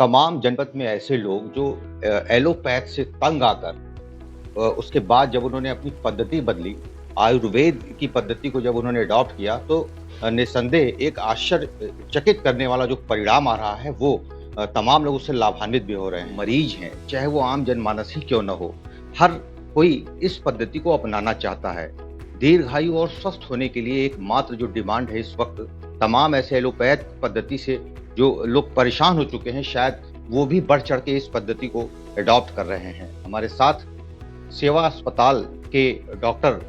तमाम जनपद में ऐसे लोग जो एलोपैथ से तंग आकर उसके बाद जब उन्होंने अपनी पद्धति बदली, आयुर्वेद की पद्धति को जब उन्होंने अडॉप्ट किया तो निस्संदेह एक आश्चर्यचकित करने वाला जो परिणाम आ रहा है वो तमाम लोग उससे लाभान्वित भी हो रहे हैं। मरीज हैं, चाहे वो आम जनमानस ही क्यों न हो, हर कोई इस पद्धति को अपनाना चाहता है। दीर्घायु और स्वस्थ होने के लिए एकमात्र जो डिमांड है इस वक्त, तमाम ऐसे एलोपैथ पद्धति से जो लोग परेशान हो चुके हैं, शायद वो भी बढ़ चढ़ के इस पद्धति को अडॉप्ट कर रहे हैं। हमारे साथ सेवा अस्पताल के डॉक्टर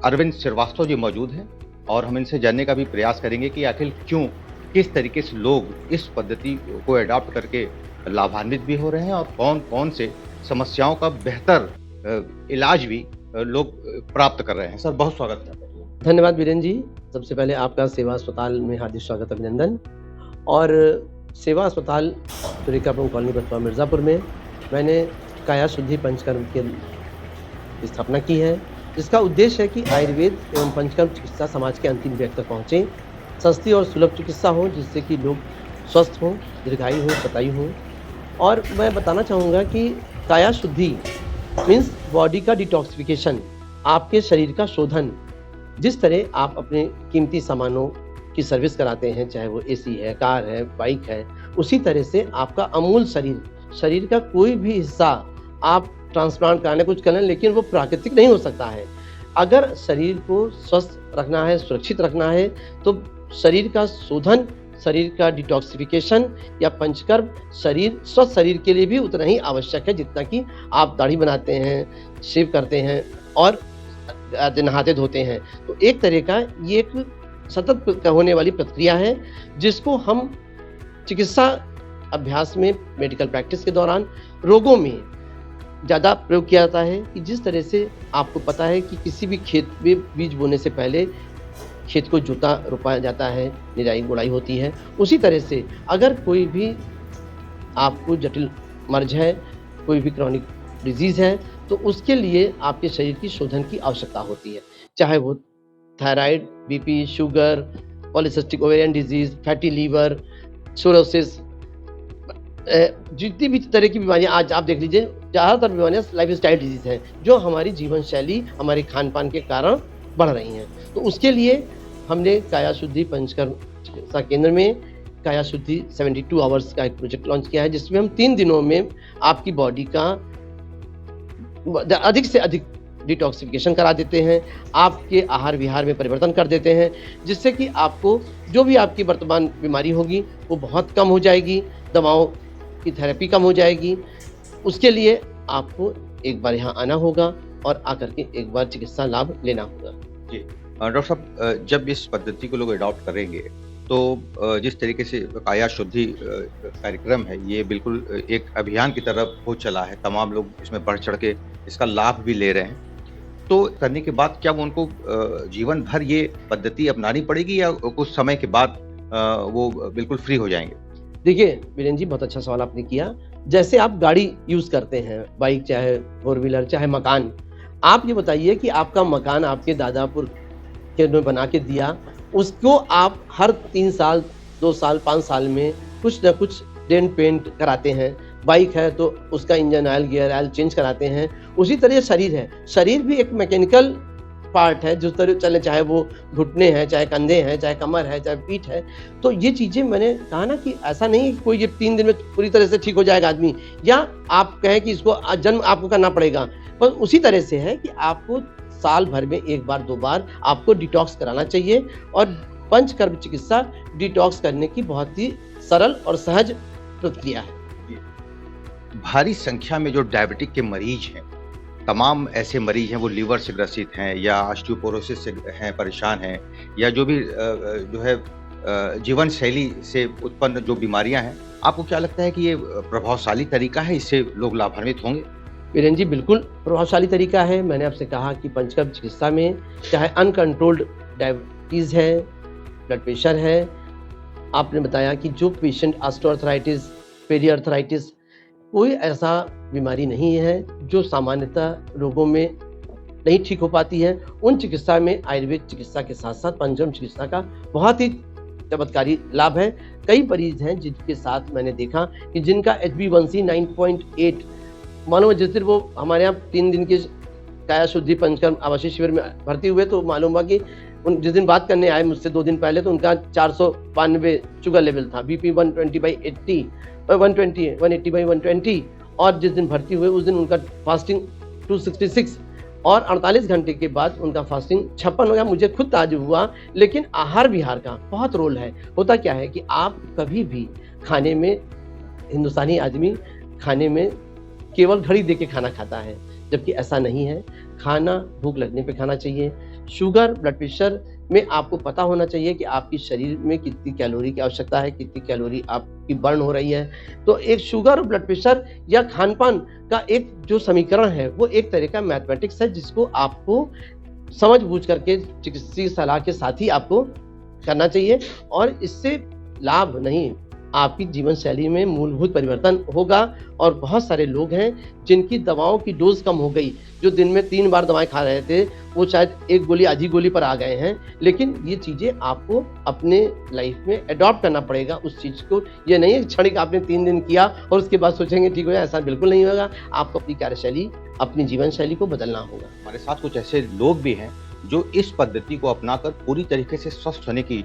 अरविंद श्रीवास्तव जी मौजूद हैं और हम इनसे जानने का भी प्रयास करेंगे कि आखिर क्यों, किस तरीके से लोग इस पद्धति को अडॉप्ट करके लाभान्वित भी हो रहे हैं और कौन-कौन से समस्याओं का बेहतर इलाज भी लोग प्राप्त कर रहे हैं। सर, बहुत स्वागत है। धन्यवाद वीरेंद्र जी। सबसे पहले आपका सेवा अस्पताल में हार्दिक स्वागत, अभिनंदन। और सेवा अस्पताल तुरिकापुर कॉलोनी बथुआ मिर्ज़ापुर में मैंने काया शुद्धि पंचकर्म की स्थापना की है, जिसका उद्देश्य है कि आयुर्वेद एवं पंचकर्म चिकित्सा समाज के अंतिम व्यक्ति तक पहुँचे, सस्ती और सुलभ चिकित्सा हो जिससे कि लोग स्वस्थ हों, दीर्घायु हो, शतायु हो। और मैं बताना चाहूँगा कि काया शुद्धि मीन्स बॉडी का डिटॉक्सिफिकेशन, आपके शरीर का शोधन। जिस तरह आप अपने कीमती सामानों की सर्विस कराते हैं, चाहे वो एसी है, कार है, बाइक है, उसी तरह से आपका अमूल शरीर का कोई भी हिस्सा आप ट्रांसप्लांट कराने कुछ करें, लेकिन वो प्राकृतिक नहीं हो सकता है। अगर शरीर को स्वस्थ रखना है, सुरक्षित रखना है, तो शरीर का शोधन, शरीर का डिटॉक्सिफिकेशन या पंचकर्म स्वस्थ शरीर के लिए भी उतना ही आवश्यक है जितना कि आप दाढ़ी बनाते हैं, शेव करते हैं और नहाते धोते हैं। तो एक तरह का ये एक सतत होने वाली प्रक्रिया है, जिसको हम चिकित्सा अभ्यास में, मेडिकल प्रैक्टिस के दौरान रोगों में ज़्यादा प्रयोग किया जाता है। कि जिस तरह से आपको पता है कि किसी भी खेत में बीज बोने से पहले खेत को जोता रोपा जाता है, निराई गुड़ाई होती है, उसी तरह से अगर कोई भी आपको जटिल मर्ज है, कोई भी क्रॉनिक डिजीज़ है, तो उसके लिए आपके शरीर की शोधन की आवश्यकता होती है। चाहे वो thyroid, BP, sugar, polycystic ovarian disease, fatty liver, cirrhosis, जितनी भी तरह की बीमारियां आज आप देख लीजिए, ज़्यादातर बीमारियां लाइफस्टाइल डिजीज़ हैं जो हमारी जीवन शैली, हमारे खान पान के कारण बढ़ रही हैं। तो उसके लिए हमने काया शुद्धि पंचकर्म चिकित्सा केंद्र में काया शुद्धि 72 आवर्स का एक प्रोजेक्ट लॉन्च किया है, जिसमें हम 3 दिनों में आपकी बॉडी का अधिक से अधिक डिटॉक्सिफिकेशन करा देते हैं, आपके आहार विहार में परिवर्तन कर देते हैं, जिससे कि आपको जो भी आपकी वर्तमान बीमारी होगी वो बहुत कम हो जाएगी, दवाओं की थेरेपी कम हो जाएगी। उसके लिए आपको एक बार यहाँ आना होगा और आकर के एक बार चिकित्सा लाभ लेना होगा। जी, डॉक्टर साहब, जब इस पद्धति को लोग अडॉप्ट करेंगे तो जिस तरीके से काया शुद्धि कार्यक्रम है, ये बिल्कुल एक अभियान की तरफ हो चला है, तमाम लोग इसमें बढ़ चढ़ के इसका लाभ भी ले रहे हैं। तो करने के बाद क्या वो उनको जीवन भर ये पद्धति अपनानी पड़ेगी या कुछ समय के बाद वो बिल्कुल फ्री हो जाएंगे? देखिए वीरेंद्र जी, बहुत अच्छा सवाल आपने किया। जैसे आप गाड़ी यूज़ करते हैं, बाइक चाहे फोर व्हीलर चाहे मकान, आप ये बताइए कि आपका मकान आपके दादा पुरखे ने बना के दिया, उसको आप हर 3 साल, 2 साल, 5 साल में कुछ न कुछ डेंट पेंट कराते हैं। बाइक है तो उसका engine oil, gear oil change कराते हैं। उसी तरह शरीर है, शरीर भी एक मैकेनिकल पार्ट है, जिस तरह चले, चाहे वो घुटने हैं, चाहे कंधे हैं, चाहे कमर है, चाहे पीठ है। तो ये चीज़ें मैंने कहा ना कि ऐसा नहीं है कि कोई ये 3 दिन में पूरी तरह से ठीक हो जाएगा आदमी, या आप कहें कि इसको जन्म आपको करना पड़ेगा। पर उसी तरह से है कि आपको साल भर में 1 बार 2 बार आपको डिटॉक्स कराना चाहिए। और पंचकर्म चिकित्सा डिटॉक्स करने की बहुत ही सरल और सहज प्रक्रिया है। भारी संख्या में जो डायबिटिक के मरीज हैं, तमाम ऐसे मरीज हैं, वो लीवर से ग्रसित हैं या ऑस्टियोपोरोसिस से हैं, परेशान हैं, या जो भी जो है जीवन शैली से उत्पन्न जो बीमारियां हैं, आपको क्या लगता है कि ये प्रभावशाली तरीका है, इससे लोग लाभान्वित होंगे? वीरेंद्र जी, बिल्कुल प्रभावशाली तरीका है। मैंने आपसे कहा कि पंचकर्म चिकित्सा में चाहे अनकंट्रोल्ड डायबिटीज़ है, ब्लड प्रेशर है, आपने बताया कि जो पेशेंट ऑस्टियोआर्थराइटिस, पेरिआर्थराइटिस, कोई ऐसा बीमारी नहीं है जो सामान्यतः रोगों में नहीं ठीक हो पाती है। उन चिकित्सा में आयुर्वेद चिकित्सा के साथ साथ पंचकर्म चिकित्सा का बहुत ही चमत्कारी लाभ है। कई मरीज हैं जिनके साथ मैंने देखा कि जिनका HbA1c 9.8, मानो जिस दिन वो हमारे यहाँ 3 दिन के काया शुद्धि पंचकर्म आवासीय शिविर में भर्ती हुए तो मालूम हुआ कि उन जिस दिन बात करने आए मुझसे 2 दिन पहले तो उनका 492 शुगर लेवल था, बीपी 120/80 180/120, और जिस दिन भर्ती हुए उस दिन उनका फास्टिंग 266 और 48 घंटे के बाद उनका फास्टिंग 56 हो गया। मुझे खुद ताज्जुब हुआ, लेकिन आहार विहार का बहुत रोल है। होता क्या है कि आप कभी भी खाने में, हिंदुस्तानी आदमी खाने में केवल घड़ी देके खाना खाता है, जबकि ऐसा नहीं है। खाना भूख लगने पे खाना चाहिए। शुगर, ब्लड प्रेशर में आपको पता होना चाहिए कि आपकी शरीर में कितनी कैलोरी की आवश्यकता है, कितनी कैलोरी आपकी बर्न हो रही है। तो एक शुगर और ब्लड प्रेशर या खान-पान का एक जो समीकरण है, वो एक तरह का मैथमेटिक्स है जिसको आपको समझ बूझ करके चिकित्सकीय सलाह के साथ ही आपको करना चाहिए, और इससे लाभ नहीं, आपकी जीवन शैली में मूलभूत परिवर्तन होगा। और बहुत सारे लोग हैं जिनकी दवाओं की डोज कम हो गई, जो दिन में 3 बार दवाएं खा रहे थे वो शायद 1 गोली, आधी गोली पर आ गए हैं। लेकिन ये चीज़ें आपको अपने लाइफ में अडॉप्ट करना पड़ेगा उस चीज़ को। ये नहीं है क्षणिक आपने 3 दिन किया और उसके बाद सोचेंगे ठीक हो जाए, ऐसा बिल्कुल नहीं होगा। आपको अपनी कार्यशैली, अपनी जीवन शैली को बदलना होगा। हमारे साथ कुछ ऐसे लोग भी हैं जो इस पद्धति को अपनाकर पूरी तरीके से स्वस्थ होने की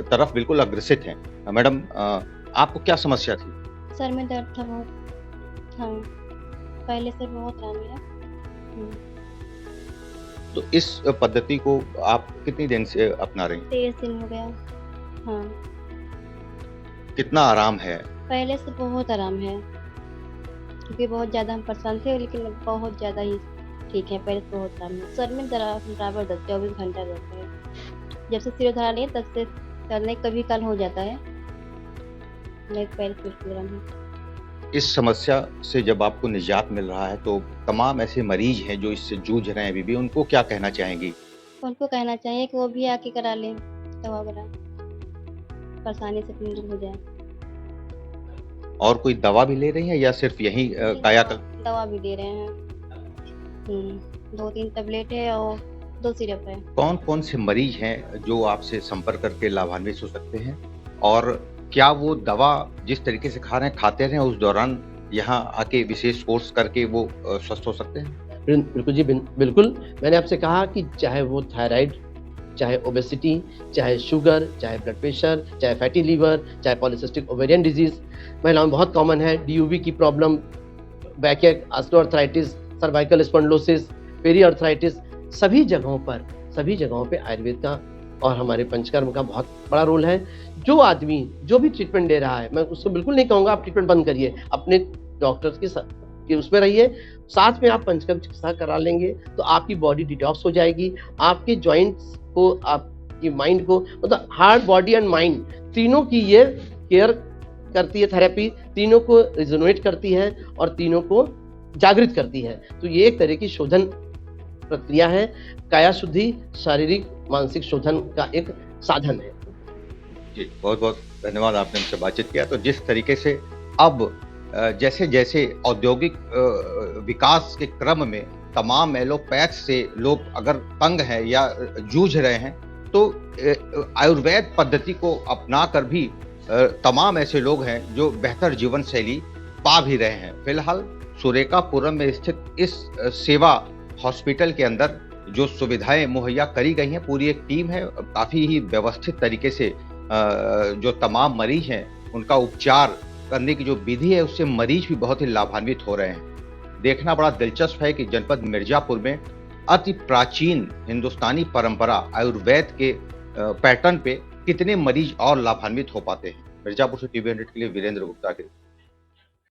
तरफ बिल्कुल अग्रसित हैं। मैडम, आपको क्या समस्या थी? सर में दर्द था बहुत। हाँ, पहले से बहुत आराम है। तो इस पद्धति को आप कितनी दिन से अपना रही हैं? 23 दिन हो गया। हाँ, कितना आराम है? पहले से बहुत आराम है, क्योंकि बहुत ज़्यादा हम परेशान थे, लेकिन बहुत ज़्यादा ही ठीक है। पहले से बहुत आराम है। सर में बराबर दर्द 24 घंटा रहता है। जब से सिरोधारा लिया तब से चलने कभी कल हो जाता है, मेरे पैर बिल्कुल आराम है। इस समस्या से जब आपको निजात मिल रहा है तो तमाम ऐसे मरीज हैं जो इससे जूझ रहे हैं अभी भी, उनको क्या कहना चाहेंगी? उनको कहना चाहिए कि वो भी आके करा लें दवा वगैरह, परेशानी से अपनी दूर हो जाए। और कोई दवा भी ले रही हैं या सिर्फ यही कायाकल्प? दवा भी दे रहे हैं। 2-3 टैबलेट है और 2 सिरप है। कौन कौन से मरीज हैं जो आपसे संपर्क करके लाभान्वित हो सकते हैं, और क्या वो दवा जिस तरीके से खा रहे हैं खाते रहें उस दौरान यहाँ आके विशेष कोर्स करके वो स्वस्थ हो सकते हैं? बिल्कुल जी, बिल्कुल। मैंने आपसे कहा कि चाहे वो थायराइड, चाहे ओबेसिटी, चाहे शुगर, चाहे ब्लड प्रेशर, चाहे फैटी लीवर, चाहे पॉलीसिस्टिक ओवेरियन डिजीज, महिलाओं में बहुत कॉमन है। DUB की problem, backache, osteoarthritis, cervical spondylosis, peri arthritis, सभी जगहों पे आयुर्वेद का और हमारे पंचकर्म का बहुत बड़ा रोल है। जो आदमी जो भी ट्रीटमेंट ले रहा है, मैं उसको बिल्कुल नहीं कहूँगा आप ट्रीटमेंट बंद करिए, अपने डॉक्टर के उसमें रहिए, साथ में आप पंचकर्म चिकित्सा करा लेंगे तो आपकी बॉडी डिटॉक्स हो जाएगी। आपके जॉइंट्स को, आपकी माइंड को, मतलब हार्ट, बॉडी एंड माइंड तीनों की ये केयर करती है थेरेपी, तीनों को रिजोनेट करती है और तीनों को जागृत करती है। तो ये एक तरह की शोधन प्रक्रिया है। काया शुद्धि शारीरिक मानसिक शोधन का एक साधन है। जी, बहुत बहुत धन्यवाद, आपने हमसे बातचीत किया। तो जिस तरीके से अब जैसे जैसे औद्योगिक विकास के क्रम में तमाम एलोपैथ से लोग अगर तंग हैं या जूझ रहे हैं, तो आयुर्वेद पद्धति को अपना कर भी तमाम ऐसे लोग हैं जो बेहतर जीवन शैली पा भी रहे हैं। फिलहाल सुरेकापुरम में स्थित इस सेवा हॉस्पिटल के अंदर जो सुविधाएं मुहैया करी गई हैं, पूरी एक टीम है, काफ़ी ही व्यवस्थित तरीके से जो तमाम मरीज हैं उनका उपचार करने की जो विधि है उससे मरीज भी बहुत ही लाभान्वित हो रहे हैं। देखना बड़ा दिलचस्प है कि जनपद मिर्जापुर में अति प्राचीन हिंदुस्तानी परंपरा आयुर्वेद के पैटर्न पे कितने मरीज और लाभान्वित हो पाते हैं। मिर्जापुर से TV 100 के लिए वीरेंद्र गुप्ता की